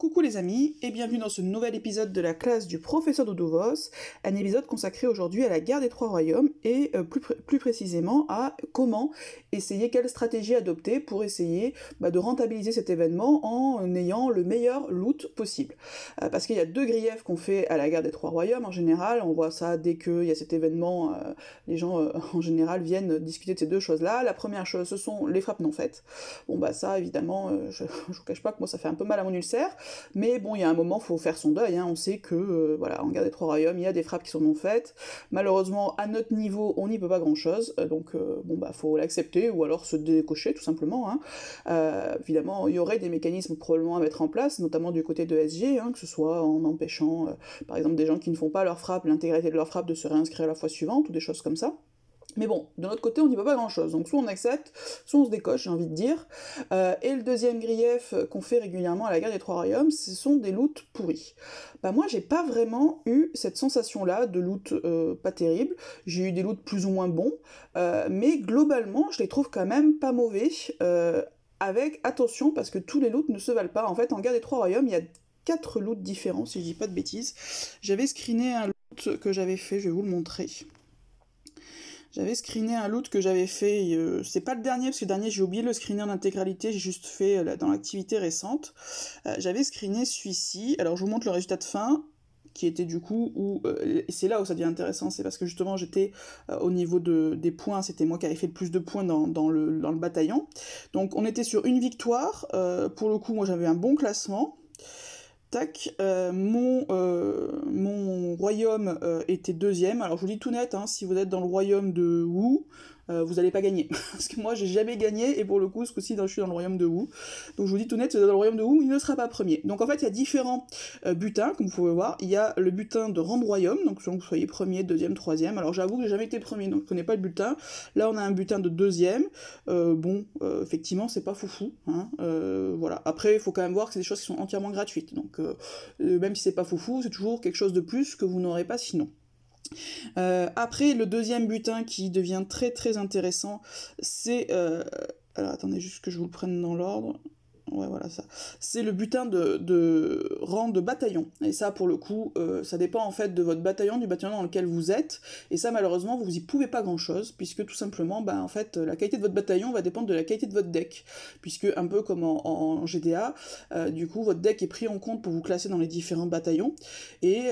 Coucou les amis, et bienvenue dans ce nouvel épisode de la classe du professeur Doudou-Vos, un épisode consacré aujourd'hui à la guerre des Trois Royaumes, et plus précisément à comment essayer, quelle stratégie adopter pour essayer de rentabiliser cet événement en ayant le meilleur loot possible. Parce qu'il y a deux griefs qu'on fait à la guerre des Trois Royaumes en général, on voit ça dès qu'il y a cet événement, les gens en général viennent discuter de ces deux choses-là. La première chose, ce sont les frappes non faites. Bon ça évidemment, je vous cache pas que moi ça fait un peu mal à mon ulcère, mais bon, il y a un moment, faut faire son deuil, hein. On sait que, voilà, en guerre des Trois Royaumes, il y a des frappes qui sont non faites. Malheureusement, à notre niveau, on n'y peut pas grand-chose, donc faut l'accepter, ou alors se décocher, tout simplement, hein. Évidemment, il y aurait des mécanismes probablement à mettre en place, notamment du côté de SG, hein, que ce soit en empêchant, par exemple, des gens qui ne font pas leur frappe, l'intégralité de leur frappe, de se réinscrire à la fois suivante, ou des choses comme ça. Mais bon, de notre côté, on n'y peut pas grand-chose, donc soit on accepte, soit on se décoche, j'ai envie de dire. Et le deuxième grief qu'on fait régulièrement à la guerre des Trois Royaumes, ce sont des loots pourris. Moi, j'ai pas vraiment eu cette sensation-là de loot pas terrible. J'ai eu des loots plus ou moins bons, mais globalement, je les trouve quand même pas mauvais, avec attention, parce que tous les loots ne se valent pas. En fait, en guerre des Trois Royaumes, il y a 4 loots différents, si je dis pas de bêtises. J'avais screené un loot que j'avais fait, je vais vous le montrer. J'avais screené un loot que j'avais fait, c'est pas le dernier, parce que le dernier j'ai oublié de le screener en intégralité, j'ai juste fait dans l'activité récente. J'avais screené celui-ci, alors je vous montre le résultat de fin, qui était du coup, c'est là où ça devient intéressant, c'est parce que justement j'étais au niveau des points, c'était moi qui avais fait le plus de points dans le bataillon. Donc on était sur une victoire, pour le coup moi j'avais un bon classement. Tac, mon royaume était deuxième. Alors je vous dis tout net, hein, si vous êtes dans le royaume de Wu, vous allez pas gagner. Parce que moi j'ai jamais gagné, et pour le coup ce coup-ci je suis dans le royaume de Wu. Donc je vous dis tout net, si vous êtes dans le royaume de Wu, il ne sera pas premier. Donc en fait il y a différents butins, comme vous pouvez voir. Il y a le butin de rang de royaume, donc selon que vous soyez premier, deuxième, troisième. Alors j'avoue que j'ai jamais été premier, donc je connais pas le butin. Là on a un butin de deuxième. Effectivement c'est pas foufou, hein. Voilà. Après il faut quand même voir que c'est des choses qui sont entièrement gratuites. Donc même si c'est pas foufou, c'est toujours quelque chose de plus que vous n'aurez pas sinon. Après, le deuxième butin qui devient très très intéressant, c'est... alors attendez juste que je vous le prenne dans l'ordre. Ouais, voilà ça. C'est le butin de rang de bataillon. Et ça, pour le coup, ça dépend en fait de votre bataillon, du bataillon dans lequel vous êtes. Et ça, malheureusement, vous y pouvez pas grand-chose, puisque tout simplement, en fait, la qualité de votre bataillon va dépendre de la qualité de votre deck. Puisque, un peu comme en GDA, du coup, votre deck est pris en compte pour vous classer dans les différents bataillons. Et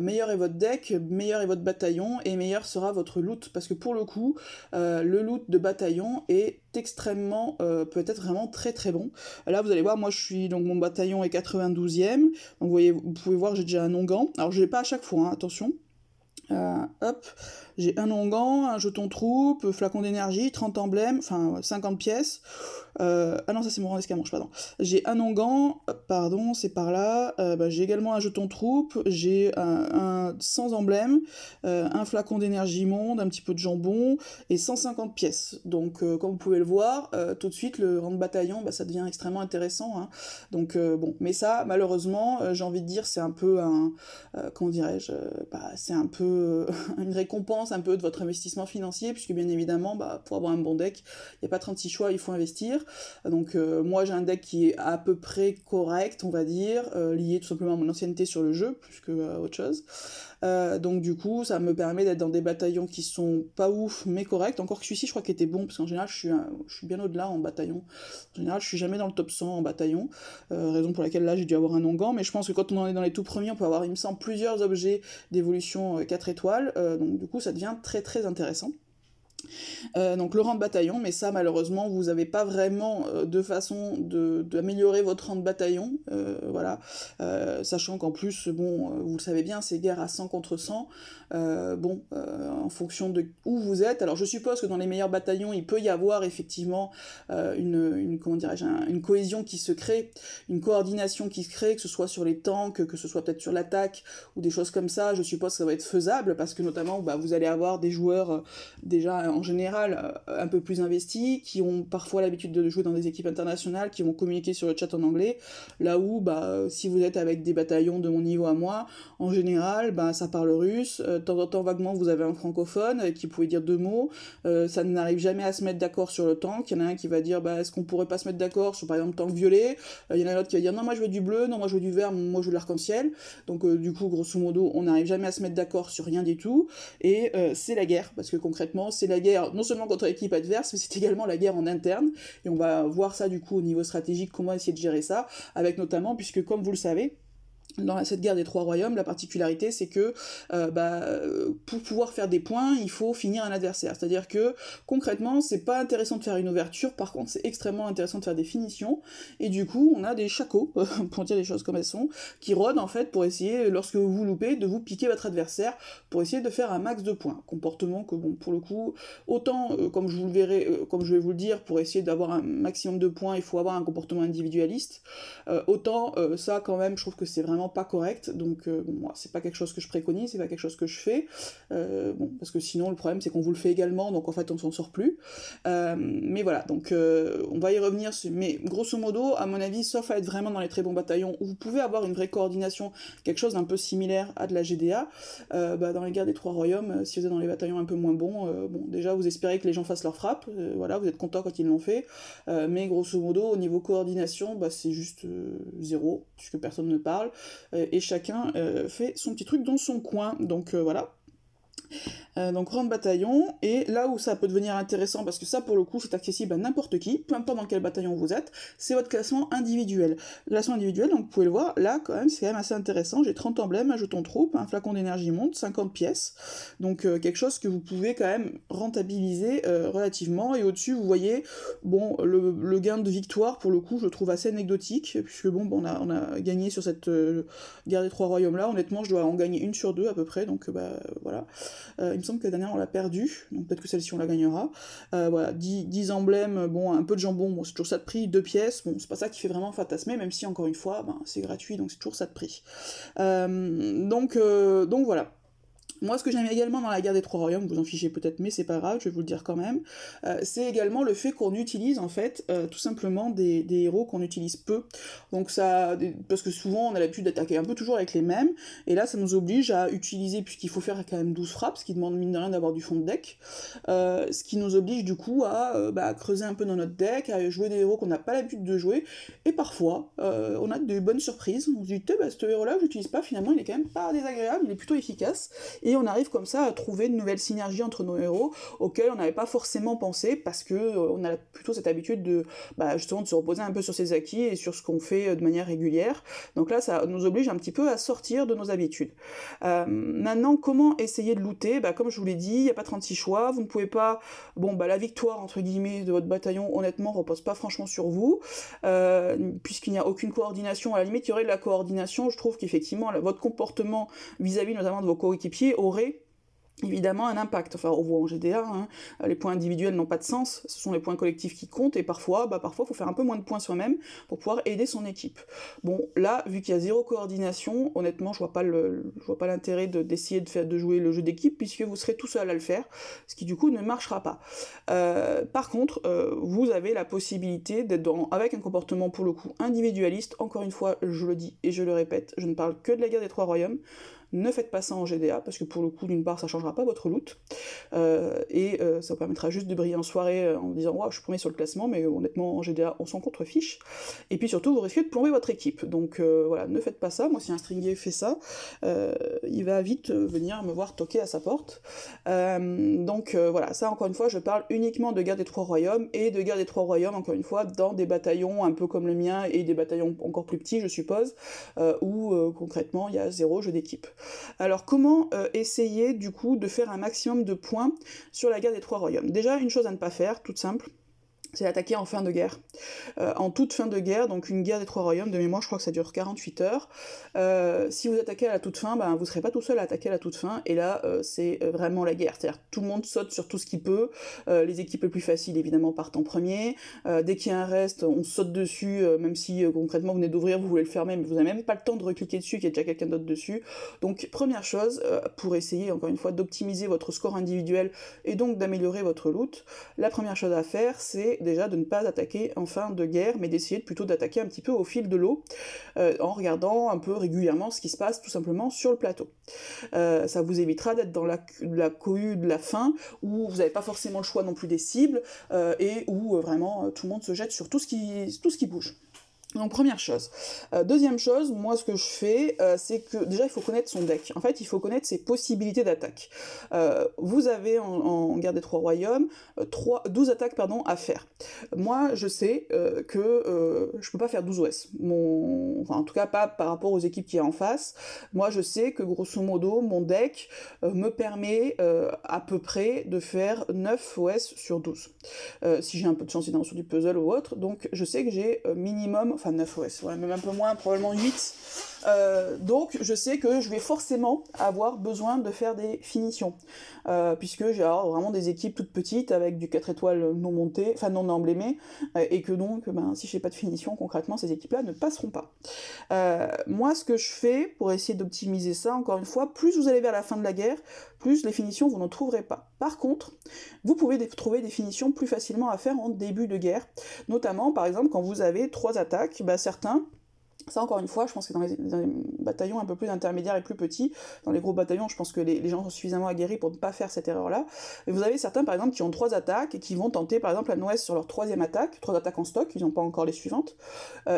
meilleur est votre deck, meilleur est votre bataillon, et meilleur sera votre loot. Parce que pour le coup, le loot de bataillon est extrêmement, peut être vraiment très très bon. Là vous allez voir, moi je suis, donc mon bataillon est 92e, donc vous pouvez voir j'ai déjà un onguent, alors je l'ai pas à chaque fois, hein, attention. Hop, j'ai un onguent, un jeton troupe, flacon d'énergie, 30 emblèmes, enfin 50 pièces. Ah non, ça c'est mon rang d'escamanche, pardon. J'ai un onguent, pardon, c'est par là. J'ai également un jeton troupe, j'ai un 100 emblèmes, un flacon d'énergie monde, un petit peu de jambon, et 150 pièces. Donc, comme vous pouvez le voir, tout de suite, le rang de bataillon, ça devient extrêmement intéressant, hein. Donc, mais ça, malheureusement, j'ai envie de dire, c'est un peu un... comment dirais-je, c'est un peu une récompense un peu de votre investissement financier, puisque bien évidemment, pour avoir un bon deck, il n'y a pas 36 choix, il faut investir. Donc moi j'ai un deck qui est à peu près correct, on va dire, lié tout simplement à mon ancienneté sur le jeu, plus que autre chose. Donc du coup, ça me permet d'être dans des bataillons qui sont pas ouf, mais corrects. Encore que celui-ci, je crois qu'il était bon, parce qu'en général, je suis bien au-delà en bataillon. En général, je suis jamais dans le top 100 en bataillon, raison pour laquelle là, j'ai dû avoir un onguent, mais je pense que quand on en est dans les tout premiers, on peut avoir, il me semble, plusieurs objets d'évolution 4 étoiles, donc du coup, ça devient très très intéressant. Donc le rang de bataillon, mais ça malheureusement vous n'avez pas vraiment de façon d'améliorer votre rang de bataillon, voilà, sachant qu'en plus, vous le savez bien, c'est guerre à 100 contre 100, en fonction de où vous êtes, alors je suppose que dans les meilleurs bataillons, il peut y avoir effectivement une cohésion qui se crée, une coordination qui se crée, que ce soit sur les tanks, que ce soit peut-être sur l'attaque, ou des choses comme ça, je suppose que ça va être faisable, parce que notamment, vous allez avoir des joueurs déjà en général un peu plus investis, qui ont parfois l'habitude de jouer dans des équipes internationales, qui vont communiquer sur le chat en anglais, là où si vous êtes avec des bataillons de mon niveau à moi, en général ça parle russe, de temps en temps vaguement vous avez un francophone qui pouvait dire 2 mots, ça n'arrive jamais à se mettre d'accord sur le tank, il y en a un qui va dire est-ce qu'on pourrait pas se mettre d'accord sur par exemple tank violet, il y en a l'autre qui va dire non moi je veux du bleu, non moi je veux du vert, moi je veux de l'arc-en-ciel, donc du coup grosso modo on n'arrive jamais à se mettre d'accord sur rien du tout, et c'est la guerre, parce que concrètement c'est la guerre non seulement contre l'équipe adverse, mais c'est également la guerre en interne, et on va voir ça du coup au niveau stratégique, comment essayer de gérer ça, avec notamment, puisque comme vous le savez, dans cette guerre des 3 royaumes, la particularité c'est que pour pouvoir faire des points, il faut finir un adversaire. C'est-à-dire que concrètement, c'est pas intéressant de faire une ouverture, par contre c'est extrêmement intéressant de faire des finitions, et du coup on a des shakos, pour dire les choses comme elles sont, qui rôdent en fait pour essayer, lorsque vous loupez, de vous piquer votre adversaire, pour essayer de faire un max de points. Comportement que bon, pour le coup, autant comme je vous le verrai, comme je vais vous le dire, pour essayer d'avoir un maximum de points, il faut avoir un comportement individualiste, autant ça quand même, je trouve que c'est vraiment pas correct, donc moi c'est pas quelque chose que je préconise, c'est pas quelque chose que je fais, parce que sinon le problème c'est qu'on vous le fait également, donc en fait on s'en sort plus, mais voilà, donc on va y revenir, mais grosso modo, à mon avis, sauf à être vraiment dans les très bons bataillons, où vous pouvez avoir une vraie coordination, quelque chose d'un peu similaire à de la GDA, dans les guerres des 3 royaumes, si vous êtes dans les bataillons un peu moins bons, déjà vous espérez que les gens fassent leur frappe, voilà, vous êtes content quand ils l'ont fait, mais grosso modo, au niveau coordination, c'est juste 0, puisque personne ne parle, et chacun fait son petit truc dans son coin, donc voilà. Donc rang de bataillon, et là où ça peut devenir intéressant, parce que ça pour le coup c'est accessible à n'importe qui, peu importe dans quel bataillon vous êtes, c'est votre classement individuel. Le classement individuel, donc vous pouvez le voir, là quand même c'est quand même assez intéressant, j'ai 30 emblèmes, un jeton troupe, un flacon d'énergie monte, 50 pièces, donc quelque chose que vous pouvez quand même rentabiliser relativement, et au-dessus vous voyez, bon, le gain de victoire pour le coup je le trouve assez anecdotique, puisque bon, on a gagné sur cette guerre des 3 royaumes là, honnêtement je dois en gagner 1 sur 2 à peu près, donc voilà. Il me semble que la dernière on l'a perdu, donc peut-être que celle-ci on la gagnera. Voilà, 10 emblèmes, bon, un peu de jambon, bon, c'est toujours ça de prix, 2 pièces, bon, c'est pas ça qui fait vraiment fantasmer, même si encore une fois, c'est gratuit, donc c'est toujours ça de prix. Donc voilà. Moi, ce que j'aime également dans la guerre des 3 royaumes, vous en fichez peut-être, mais c'est pas grave, je vais vous le dire quand même, c'est également le fait qu'on utilise, en fait, tout simplement des héros qu'on utilise peu. Donc ça, parce que souvent, on a l'habitude d'attaquer un peu toujours avec les mêmes, et là, ça nous oblige à utiliser, puisqu'il faut faire quand même 12 frappes, ce qui demande mine de rien d'avoir du fond de deck, ce qui nous oblige du coup à creuser un peu dans notre deck, à jouer des héros qu'on n'a pas l'habitude de jouer, et parfois, on a de bonnes surprises, on se dit, ce héros-là, je l'utilise pas, finalement, il est quand même pas désagréable, il est plutôt efficace, et on arrive comme ça à trouver de nouvelles synergies entre nos héros auxquelles on n'avait pas forcément pensé, parce que on a plutôt cette habitude de justement de se reposer un peu sur ses acquis et sur ce qu'on fait de manière régulière. Donc là ça nous oblige un petit peu à sortir de nos habitudes. Maintenant, comment essayer de looter? Comme je vous l'ai dit, il n'y a pas 36 choix, vous ne pouvez pas... la victoire entre guillemets de votre bataillon, honnêtement, repose pas franchement sur vous, puisqu'il n'y a aucune coordination. À la limite, il y aurait de la coordination, je trouve qu'effectivement votre comportement vis-à-vis notamment de vos coéquipiers aurait évidemment un impact. Enfin, on voit en GDA, les points individuels n'ont pas de sens, ce sont les points collectifs qui comptent, et parfois, faut faire un peu moins de points soi-même pour pouvoir aider son équipe. Bon, là, vu qu'il y a 0 coordination, honnêtement, je vois pas l'intérêt d'essayer de jouer le jeu d'équipe, puisque vous serez tout seul à le faire, ce qui du coup ne marchera pas. Par contre, vous avez la possibilité d'être avec un comportement pour le coup individualiste. Encore une fois, je le dis et je le répète, je ne parle que de la guerre des 3 royaumes. Ne faites pas ça en GDA, parce que pour le coup, d'une part, ça changera pas votre loot, et ça vous permettra juste de briller en soirée en disant « Waouh, je suis premier sur le classement », mais honnêtement, en GDA, on s'en contrefiche. Et puis surtout, vous risquez de plomber votre équipe. Donc voilà, ne faites pas ça. Moi, si un stringier fait ça, il va vite venir me voir toquer à sa porte. Donc voilà, ça, encore une fois, je parle uniquement de guerre des 3 royaumes, et de guerre des 3 royaumes, encore une fois, dans des bataillons un peu comme le mien, et des bataillons encore plus petits, je suppose, où concrètement, il y a 0 jeu d'équipe. Alors comment essayer du coup de faire un maximum de points sur la guerre des 3 royaumes? Déjà, une chose à ne pas faire, toute simple, c'est attaquer en fin de guerre. En toute fin de guerre, donc une guerre des 3 royaumes, de mémoire je crois que ça dure 48 heures, si vous attaquez à la toute fin, ben, vous serez pas tout seul à attaquer à la toute fin, et là c'est vraiment la guerre, c'est-à-dire tout le monde saute sur tout ce qu'il peut, les équipes les plus faciles évidemment partent en premier, dès qu'il y a un reste, on saute dessus, même si concrètement vous venez d'ouvrir, vous voulez le fermer, mais vous n'avez même pas le temps de recliquer dessus, qu'il y a déjà quelqu'un d'autre dessus. Donc première chose, pour essayer encore une fois d'optimiser votre score individuel, et donc d'améliorer votre loot, la première chose à faire, c'est déjà de ne pas attaquer en fin de guerre, mais d'essayer plutôt d'attaquer un petit peu au fil de l'eau, en regardant un peu régulièrement ce qui se passe tout simplement sur le plateau. Ça vous évitera d'être dans la cohue de la fin, où vous n'avez pas forcément le choix non plus des cibles, et où vraiment tout le monde se jette sur tout ce qui bouge. Donc première chose. Deuxième chose, moi ce que je fais, c'est que déjà il faut connaître son deck. En fait, il faut connaître ses possibilités d'attaque. Vous avez en guerre des 3 royaumes 12 attaques à faire. Moi je sais que je peux pas faire 12 OS. Enfin en tout cas pas par rapport aux équipes qu'il y a en face. Moi je sais que grosso modo mon deck me permet à peu près de faire 9 OS sur 12. Si j'ai un peu de chance sur du puzzle ou autre, donc je sais que j'ai minimum, enfin 9 OS, ouais, même un peu moins, probablement 8. Donc je sais que je vais forcément avoir besoin de faire des finitions, puisque j'ai vraiment des équipes toutes petites avec du 4 étoiles non monté, enfin non emblémé, et que donc si je fais pas de finition, concrètement ces équipes-là ne passeront pas. Moi ce que je fais pour essayer d'optimiser ça, encore une fois, plus vous allez vers la fin de la guerre, plus les finitions vous n'en trouverez pas. Par contre, vous pouvez trouver des finitions plus facilement à faire en début de guerre, notamment par exemple quand vous avez 3 attaques, certains, ça encore une fois, je pense que dans les bataillons un peu plus intermédiaires et plus petits, dans les gros bataillons, je pense que les gens sont suffisamment aguerris pour ne pas faire cette erreur-là. Et vous avez certains par exemple qui ont 3 attaques et qui vont tenter par exemple un OS sur leur 3e attaque, 3 attaques en stock, ils n'ont pas encore les suivantes.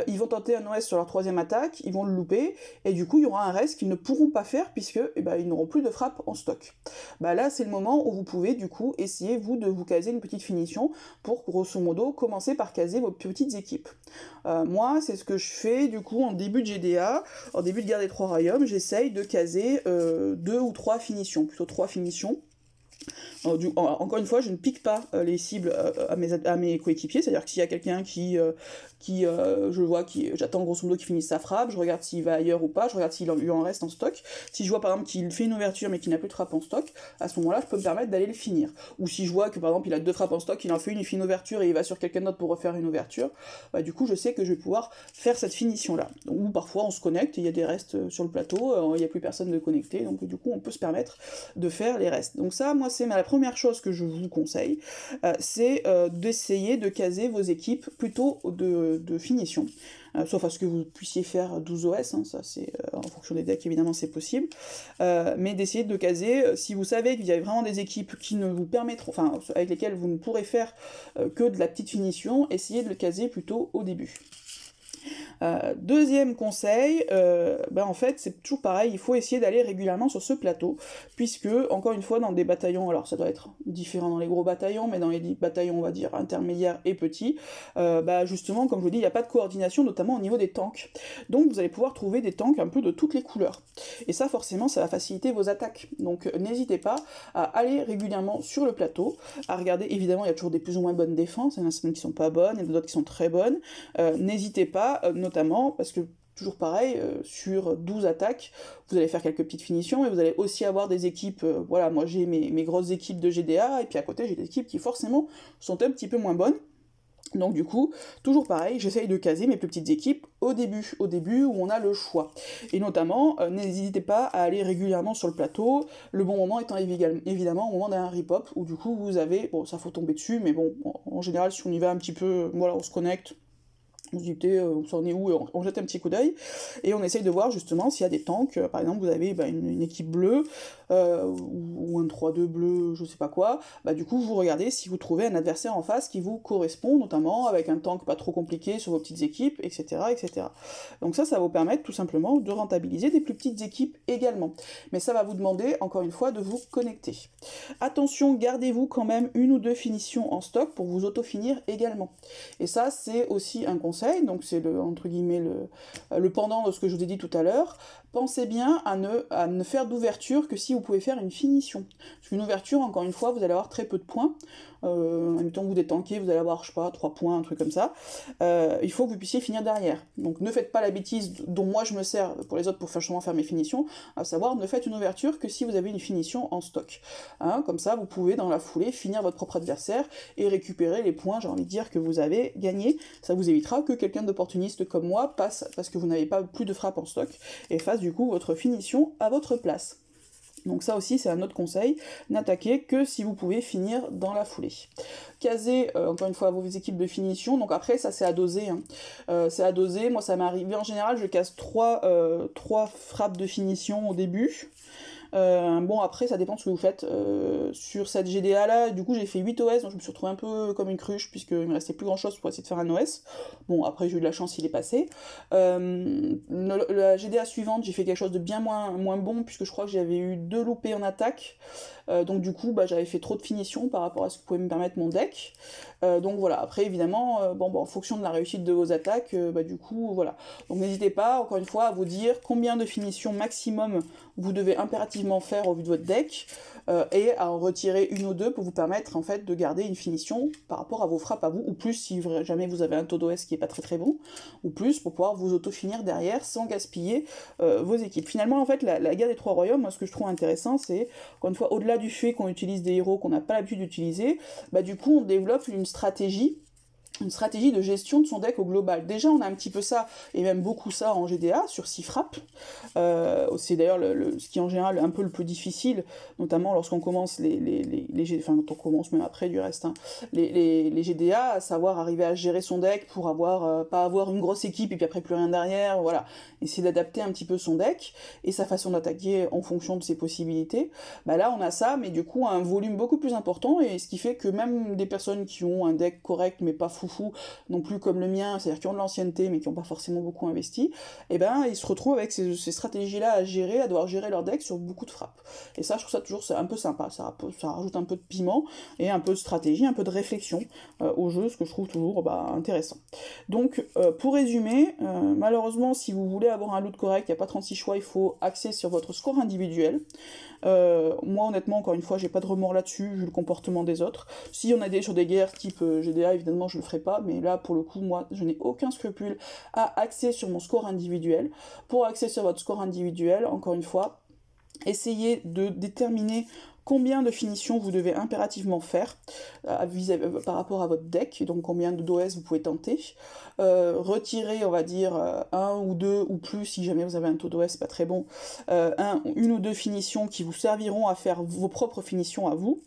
Ils vont tenter un OS sur leur 3e attaque, ils vont le louper, et du coup il y aura un reste qu'ils ne pourront pas faire puisque ils n'auront plus de frappe en stock. Là c'est le moment où vous pouvez du coup essayer vous de vous caser une petite finition pour grosso modo commencer par caser vos petites équipes. Moi c'est ce que je fais du coup en début de GDA, en début de guerre des 3 royaumes, j'essaye de caser 2 ou 3 finitions, plutôt 3 finitions. Encore une fois, je ne pique pas les cibles à mes coéquipiers, c'est-à-dire que s'il y a quelqu'un je vois, j'attends grosso modo qu'il finisse sa frappe, je regarde s'il va ailleurs ou pas, je regarde s'il lui en reste en stock. Si je vois par exemple qu'il fait une ouverture mais qu'il n'a plus de frappe en stock, à ce moment-là, je peux me permettre d'aller le finir. Ou si je vois que par exemple il a 2 frappes en stock, il en fait une, il fait une ouverture et il va sur quelqu'un d'autre pour refaire une ouverture, du coup je sais que je vais pouvoir faire cette finition-là. Ou parfois on se connecte, il y a des restes sur le plateau, il n'y a plus personne de connecté, donc du coup on peut se permettre de faire les restes. Donc ça, moi c'est la première chose que je vous conseille, c'est d'essayer de caser vos équipes plutôt de finition, sauf à ce que vous puissiez faire 12 OS, hein, ça c'est en fonction des decks évidemment c'est possible, mais d'essayer de caser, si vous savez qu'il y a vraiment des équipes qui ne vous permettront, enfin avec lesquelles vous ne pourrez faire que de la petite finition, essayez de le caser plutôt au début. Deuxième conseil, en fait c'est toujours pareil, il faut essayer d'aller régulièrement sur ce plateau, puisque encore une fois dans des bataillons, alors ça doit être différent dans les gros bataillons, mais dans les bataillons on va dire intermédiaires et petits, justement comme je vous dis il n'y a pas de coordination, notamment au niveau des tanks, donc vous allez pouvoir trouver des tanks un peu de toutes les couleurs, et ça forcément ça va faciliter vos attaques, donc n'hésitez pas à aller régulièrement sur le plateau, à regarder, évidemment il y a toujours des plus ou moins bonnes défenses, il y en a certaines qui sont pas bonnes, il y en a d'autres qui sont très bonnes, n'hésitez pas, notamment parce que toujours pareil, sur 12 attaques, vous allez faire quelques petites finitions, et vous allez aussi avoir des équipes, moi j'ai mes grosses équipes de GDA, et puis à côté j'ai des équipes qui forcément sont un petit peu moins bonnes. Donc du coup, toujours pareil, j'essaye de caser mes plus petites équipes au début où on a le choix. Et notamment, n'hésitez pas à aller régulièrement sur le plateau, le bon moment étant évidemment au moment d'un rip-hop, où du coup vous avez, ça faut tomber dessus, mais bon, en général si on y va un petit peu, on se connecte, on se dit on s'en est où, et on jette un petit coup d'œil, et on essaye de voir justement s'il y a des tanks, par exemple vous avez une équipe bleue, ou un 3-2 bleu, je sais pas quoi, du coup vous regardez si vous trouvez un adversaire en face qui vous correspond, notamment avec un tank pas trop compliqué sur vos petites équipes, etc. etc. Donc ça va vous permettre tout simplement de rentabiliser des plus petites équipes également. Mais ça va vous demander, encore une fois, de vous connecter. Attention, gardez-vous quand même 1 ou 2 finitions en stock pour vous auto-finir également. Et ça c'est aussi un conseil conseil, donc c'est entre guillemets le pendant de ce que je vous ai dit tout à l'heure. Pensez bien à ne faire d'ouverture que si vous pouvez faire une finition. Parce qu'une ouverture, encore une fois, vous allez avoir très peu de points. Admettons que vous détanquez, vous allez avoir, je sais pas, 3 points, un truc comme ça. Il faut que vous puissiez finir derrière. Donc ne faites pas la bêtise dont moi je me sers pour les autres pour justement faire mes finitions, à savoir ne faites une ouverture que si vous avez une finition en stock. Hein, comme ça, vous pouvez dans la foulée finir votre propre adversaire et récupérer les points, j'ai envie de dire, que vous avez gagnés. Ça vous évitera que quelqu'un d'opportuniste comme moi passe parce que vous n'avez pas plus de frappe en stock et fasse du coup votre finition à votre place. Donc ça aussi c'est un autre conseil, n'attaquez que si vous pouvez finir dans la foulée. Casez encore une fois vos équipes de finition, donc après ça c'est à doser, hein. C'est à doser, moi ça m'est arrivé en général, je casse 3 frappes de finition au début. Bon après ça dépend de ce que vous faites. Sur cette GDA là, du coup j'ai fait 8 OS, donc je me suis retrouvée un peu comme une cruche puisqu'il me restait plus grand chose pour essayer de faire un OS. Bon après j'ai eu de la chance, il est passé. La GDA suivante j'ai fait quelque chose de bien moins bon puisque je crois que j'avais eu 2 loupés en attaque. Donc du coup j'avais fait trop de finition par rapport à ce que pouvait me permettre mon deck. Donc voilà, après évidemment, en fonction de la réussite de vos attaques, du coup voilà. Donc n'hésitez pas, encore une fois, à vous dire combien de finitions maximum vous devez impérativement faire au vu de votre deck, et à en retirer une ou deux pour vous permettre en fait de garder une finition par rapport à vos frappes à vous, ou plus si jamais vous avez un taux d'OS qui est pas très bon, ou plus pour pouvoir vous auto-finir derrière sans gaspiller vos équipes. Finalement en fait la guerre des 3 royaumes, moi ce que je trouve intéressant c'est, encore une fois, au-delà du fait qu'on utilise des héros qu'on n'a pas l'habitude d'utiliser, du coup on développe une stratégie de gestion de son deck au global. Déjà, on a un petit peu ça, et même beaucoup ça en GDA, sur 6 frappes. C'est d'ailleurs ce qui est en général un peu le plus difficile, notamment lorsqu'on commence enfin quand on commence même après du reste, hein, les GDA, à savoir arriver à gérer son deck pour pas avoir une grosse équipe et puis après plus rien derrière, voilà. Essayer d'adapter un petit peu son deck, et sa façon d'attaquer en fonction de ses possibilités. Là, on a ça, mais du coup, un volume beaucoup plus important, et ce qui fait que même des personnes qui ont un deck correct, mais pas foufou, non plus comme le mien, c'est-à-dire qui ont de l'ancienneté mais qui n'ont pas forcément beaucoup investi, ils se retrouvent avec ces stratégies-là à gérer, à devoir gérer leur deck sur beaucoup de frappes. Et ça, je trouve ça toujours un peu sympa, ça rajoute un peu de piment, et un peu de stratégie, un peu de réflexion au jeu, ce que je trouve toujours intéressant. Donc, pour résumer, malheureusement, si vous voulez avoir un loot correct, il n'y a pas 36 choix, il faut axer sur votre score individuel. Moi honnêtement, encore une fois, j'ai pas de remords là-dessus vu le comportement des autres. Si on est sur des guerres type GDA, évidemment je le ferai pas, mais là pour le coup moi je n'ai aucun scrupule à axer sur mon score individuel. Pour axer sur votre score individuel, encore une fois, essayez de déterminer combien de finitions vous devez impérativement faire par rapport à votre deck, donc combien de d'OS vous pouvez tenter. Retirer, on va dire, 1 ou 2 ou plus, si jamais vous avez un taux d'OS pas très bon, une ou deux finitions qui vous serviront à faire vos propres finitions à vous,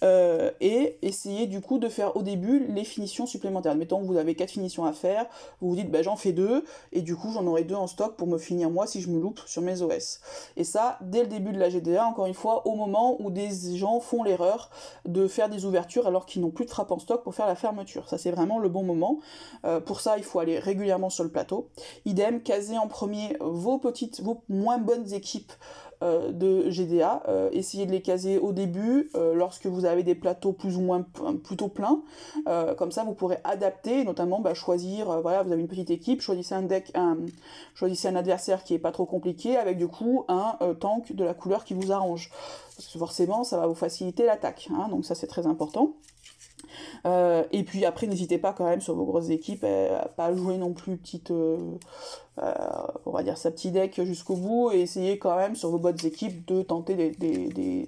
et essayez du coup de faire au début les finitions supplémentaires. Admettons que vous avez 4 finitions à faire, vous vous dites j'en fais 2, et du coup j'en aurai 2 en stock pour me finir moi si je me loupe sur mes OS. Et ça, dès le début de la GDA, encore une fois, au moment où des gens font l'erreur de faire des ouvertures alors qu'ils n'ont plus de frappe en stock pour faire la fermeture. Ça c'est vraiment le bon moment. Pour ça, il faut aller régulièrement sur le plateau. Idem, caser en premier vos moins bonnes équipes de GDA, essayez de les caser au début, lorsque vous avez des plateaux plus ou moins plutôt pleins, comme ça vous pourrez adapter, notamment choisir, vous avez une petite équipe, choisissez un adversaire qui est pas trop compliqué, avec du coup un tank de la couleur qui vous arrange, parce que forcément ça va vous faciliter l'attaque, hein, donc ça c'est très important. Et puis après n'hésitez pas quand même sur vos grosses équipes à pas jouer non plus on va dire sa petit deck jusqu'au bout, et essayez quand même sur vos bonnes équipes de tenter des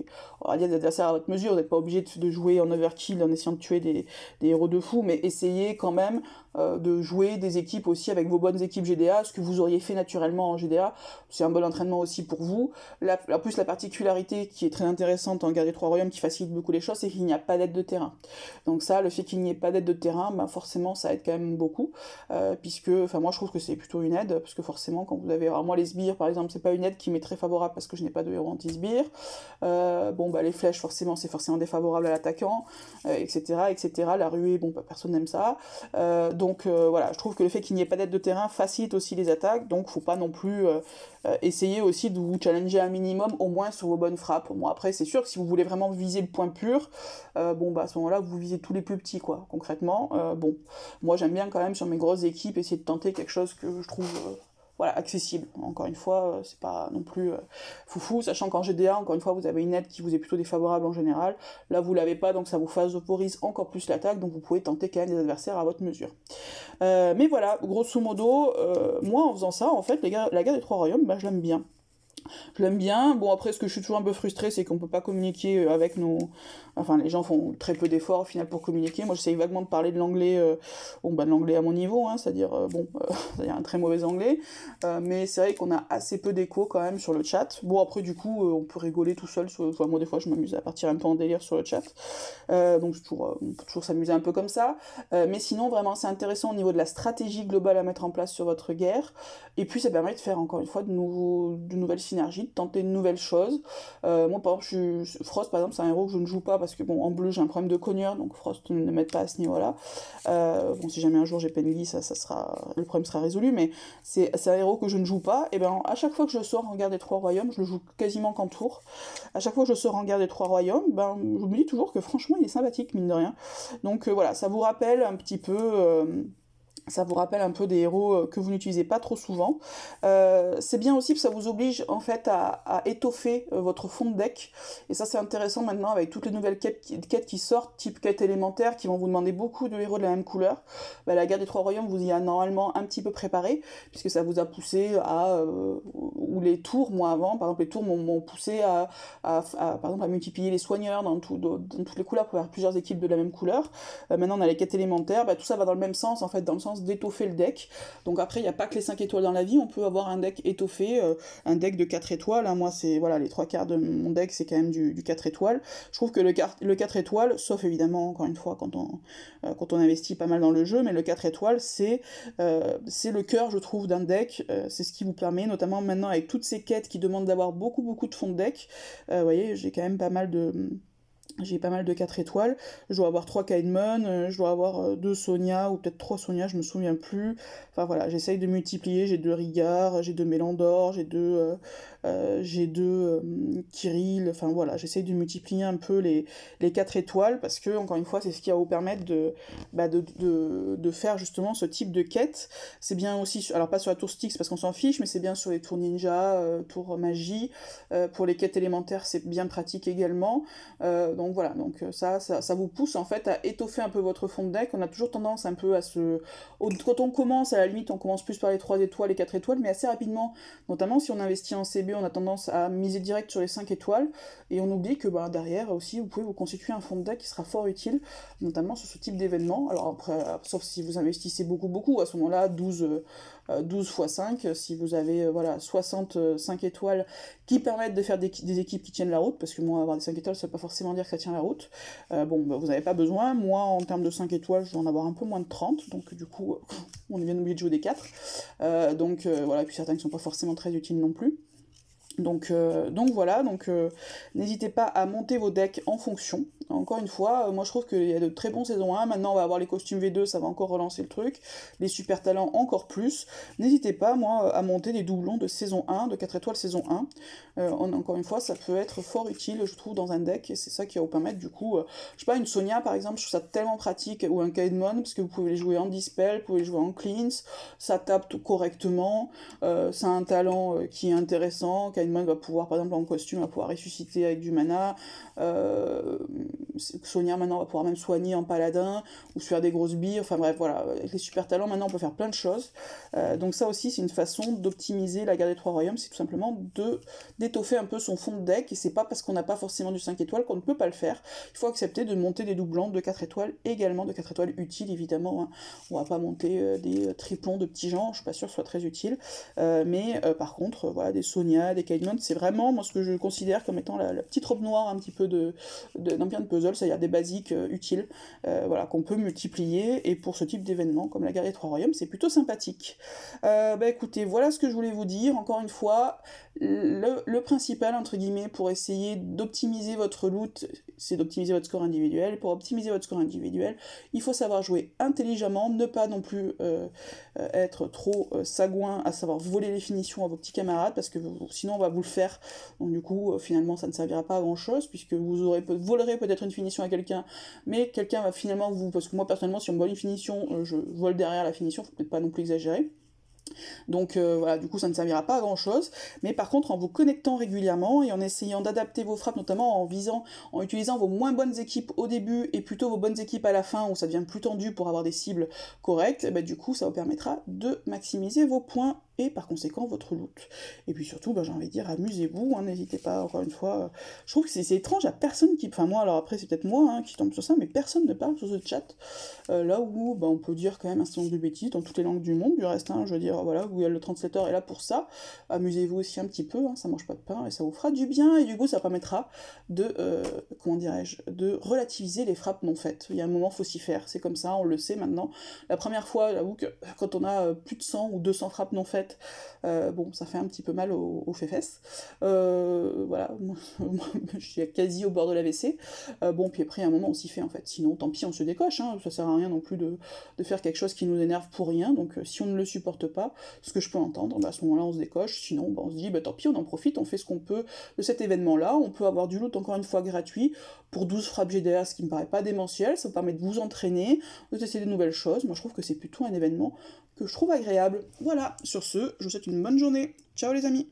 adversaires à votre mesure. Vous n'êtes pas obligé de jouer en overkill en essayant de tuer des héros de fou, mais essayez quand même de jouer des équipes aussi avec vos bonnes équipes GDA, ce que vous auriez fait naturellement en GDA, c'est un bon entraînement aussi pour vous. En plus la particularité qui est très intéressante en guerre des 3 royaumes, qui facilite beaucoup les choses, c'est qu'il n'y a pas d'aide de terrain. Donc ça, le fait qu'il n'y ait pas d'aide de terrain, forcément ça aide quand même beaucoup, puisque moi je trouve que c'est plutôt une aide. parce que forcément, quand vous avez... Alors moi, les sbires, par exemple, c'est pas une aide qui m'est très favorable parce que je n'ai pas de héros anti-sbire. Bon, bah les flèches, forcément, c'est forcément défavorable à l'attaquant, etc., etc. La ruée, bon, bah, personne n'aime ça. Donc voilà, je trouve que le fait qu'il n'y ait pas d'aide de terrain facilite aussi les attaques, donc faut pas non plus essayer aussi de vous challenger un minimum, au moins sur vos bonnes frappes. Bon, après, c'est sûr que si vous voulez vraiment viser le point pur, bon, bah à ce moment-là, vous visez tous les plus petits, quoi, concrètement. Bon, moi, j'aime bien quand même, sur mes grosses équipes, essayer de tenter quelque chose que je trouve... voilà, accessible. Encore une fois, c'est pas non plus foufou, sachant qu'en GDA, encore une fois, vous avez une aide qui vous est plutôt défavorable en général. Là, vous l'avez pas, donc ça vous favorise encore plus l'attaque, donc vous pouvez tenter quand même des adversaires à votre mesure. Mais voilà, grosso modo, moi, en faisant ça, en fait, la guerre des Trois Royaumes, bah, je l'aime bien. Je l'aime bien. Bon, après, ce que je suis toujours un peu frustrée, c'est qu'on peut pas communiquer avec nos... Enfin, les gens font très peu d'efforts, au final, pour communiquer. Moi, j'essaye vaguement de parler de l'anglais, bon, bah, de l'anglais à mon niveau, hein, c'est-à-dire, c'est-à-dire un très mauvais anglais. Mais c'est vrai qu'on a assez peu d'écho, quand même, sur le chat. Bon, après, du coup, on peut rigoler tout seul. Enfin, moi, des fois, je m'amuse à partir un peu en délire sur le chat. Donc, on peut toujours s'amuser un peu comme ça. Mais sinon, vraiment, c'est intéressant au niveau de la stratégie globale à mettre en place sur votre guerre. Et puis, ça permet de faire, encore une fois, de nouvelles synergies, de tenter de nouvelles choses. Moi, par exemple, Frost, par exemple, c'est un héros que je ne joue pas parce que, bon, en bleu, j'ai un problème de cogneur, donc Frost ne m'aide pas à ce niveau-là. Bon, si jamais un jour j'ai Pengi, le problème sera résolu, mais c'est un héros que je ne joue pas. Et ben, à chaque fois que je sors en guerre des Trois Royaumes, je le joue quasiment qu'en tour. À chaque fois que je sors en guerre des Trois Royaumes, ben, je me dis toujours que franchement, il est sympathique, mine de rien. Donc voilà, ça vous rappelle un petit peu... ça vous rappelle un peu des héros que vous n'utilisez pas trop souvent. C'est bien aussi que ça vous oblige en fait à étoffer votre fond de deck. Et ça c'est intéressant maintenant avec toutes les nouvelles quêtes qui sortent, type quête élémentaire, qui vont vous demander beaucoup de héros de la même couleur. Bah, la guerre des Trois Royaumes vous y a normalement un petit peu préparé, puisque ça vous a poussé à... ou les tours, moi avant, par exemple les tours m'ont poussé par exemple, à multiplier les soigneurs dans toutes les couleurs pour avoir plusieurs équipes de la même couleur. Maintenant on a les quêtes élémentaires, bah, tout ça va dans le même sens en fait, dans le sens d'étoffer le deck. Donc après, il n'y a pas que les 5 étoiles dans la vie, on peut avoir un deck étoffé, un deck de 4 étoiles. Hein. Moi, c'est voilà, les 3 quarts de mon deck, c'est quand même du 4 étoiles. Je trouve que le 4 étoiles, sauf évidemment, encore une fois, quand on investit pas mal dans le jeu, mais le 4 étoiles, c'est le cœur, je trouve, d'un deck. C'est ce qui vous permet, notamment maintenant avec toutes ces quêtes qui demandent d'avoir beaucoup de fonds de deck. Vous voyez, j'ai quand même pas mal de... J'ai pas mal de 4 étoiles, je dois avoir 3 Kaidmon, je dois avoir 2 Sonia, ou peut-être 3 Sonia, je me souviens plus. Enfin voilà, j'essaye de multiplier, j'ai 2 Rigard, j'ai 2 Mélandor, j'ai 2 Kirill, enfin voilà, j'essaye de multiplier un peu les 4 étoiles, parce que, encore une fois, c'est ce qui va vous permettre de faire justement ce type de quête. C'est bien aussi, alors pas sur la tour Styx, parce qu'on s'en fiche, mais c'est bien sur les tours ninja, tours magie, pour les quêtes élémentaires, c'est bien pratique également. Donc voilà, donc ça vous pousse en fait à étoffer un peu votre fond de deck. On a toujours tendance un peu à quand on commence, à la limite, on commence plus par les 3 étoiles, les 4 étoiles, mais assez rapidement, notamment si on investit en CB, on a tendance à miser direct sur les 5 étoiles, et on oublie que derrière aussi, vous pouvez vous constituer un fond de deck qui sera fort utile, notamment sur ce type d'événement. Alors après, sauf si vous investissez beaucoup, à ce moment-là, 12 x 5, si vous avez 65 étoiles qui permettent de faire des équipes qui tiennent la route, parce que moi, avoir des 5 étoiles, ça veut pas forcément dire que ça tient la route. Vous n'avez pas besoin. Moi, en termes de 5 étoiles, je dois en avoir un peu moins de 30, donc du coup, on est bien obligé de jouer des 4. Voilà, et puis certains qui sont pas forcément très utiles non plus. Donc voilà, n'hésitez pas à monter vos decks en fonction. Encore une fois, moi je trouve qu'il y a de très bons saison 1, maintenant on va avoir les costumes V2, ça va encore relancer le truc, les super talents encore plus. N'hésitez pas, moi, à monter des doublons de saison 1, de 4 étoiles saison 1. Encore une fois, ça peut être fort utile, je trouve, dans un deck, et c'est ça qui va vous permettre, du coup, je sais pas, une Sonia par exemple, je trouve ça tellement pratique, ou un Kaidmon, parce que vous pouvez les jouer en Dispel, vous pouvez les jouer en Cleanse, ça tape tout correctement, ça a un talent qui est intéressant, Kaidmon va pouvoir, par exemple, en costume, va pouvoir ressusciter avec du mana, Sonia maintenant va pouvoir même soigner en paladin, ou se faire des grosses billes, enfin bref, voilà, avec les super talents, maintenant on peut faire plein de choses, donc ça aussi c'est une façon d'optimiser la guerre des Trois Royaumes, c'est tout simplement d'étoffer un peu son fond de deck, et c'est pas parce qu'on n'a pas forcément du 5 étoiles qu'on ne peut pas le faire, il faut accepter de monter des doublons de 4 étoiles, également de 4 étoiles utiles évidemment, hein. On va pas monter des triplons de petits gens, je suis pas sûre que ce soit très utile, mais par contre, voilà, des Sonia, des Kaidmon, c'est vraiment moi ce que je considère comme étant la petite robe noire un petit peu d'un de puzzles, c'est-à-dire des basiques utiles, voilà, qu'on peut multiplier, et pour ce type d'événement, comme la guerre des trois royaumes, c'est plutôt sympathique. Bah écoutez, voilà ce que je voulais vous dire, encore une fois, le principal, entre guillemets, pour essayer d'optimiser votre loot, c'est d'optimiser votre score individuel, et pour optimiser votre score individuel, il faut savoir jouer intelligemment, ne pas non plus être trop sagouin à savoir voler les finitions à vos petits camarades, parce que sinon on va vous le faire, donc du coup finalement ça ne servira pas à grand chose, puisque vous volerez peut-être une finition à quelqu'un, mais quelqu'un va finalement vous, parce que moi personnellement si on me vole une finition, je vole derrière la finition, faut peut-être pas non plus exagérer. Donc voilà, du coup ça ne servira pas à grand chose, mais par contre en vous connectant régulièrement et en essayant d'adapter vos frappes, notamment en utilisant vos moins bonnes équipes au début et plutôt vos bonnes équipes à la fin où ça devient plus tendu pour avoir des cibles correctes, bah, du coup ça vous permettra de maximiser vos points et par conséquent votre loot. Et puis surtout, bah, j'ai envie de dire, amusez-vous, hein, n'hésitez pas, encore une fois, je trouve que c'est étrange, à personne qui... Enfin moi, alors après c'est peut-être moi hein, qui tombe sur ça, mais personne ne parle sur ce chat, là où bah, on peut dire quand même un certain nombre de bêtises dans toutes les langues du monde, du reste, hein, je veux dire, voilà, Google Translator est là pour ça, amusez-vous aussi un petit peu, hein, ça mange pas de pain, et ça vous fera du bien, et du coup ça permettra de, comment dirais-je, de relativiser les frappes non faites. Il y a un moment, faut s'y faire, c'est comme ça, on le sait maintenant. La première fois, j'avoue que quand on a plus de 100 ou 200 frappes non faites, bon, ça fait un petit peu mal aux fesses. Voilà, je suis quasi au bord de l'AVC. Bon, puis après, à un moment, on s'y fait, en fait. Sinon, tant pis, on se décoche, hein. Ça sert à rien non plus de faire quelque chose qui nous énerve pour rien. Donc, si on ne le supporte pas, ce que je peux entendre, bah, à ce moment-là, on se décoche. Sinon, bah, on se dit, bah, tant pis, on en profite, on fait ce qu'on peut de cet événement-là. On peut avoir du loot, encore une fois, gratuit, pour 12 frappes GDR, ce qui me paraît pas démentiel. Ça vous permet de vous entraîner, de tester de nouvelles choses. Moi, je trouve que c'est plutôt un événement que je trouve agréable. Voilà, sur ce, je vous souhaite une bonne journée. Ciao les amis!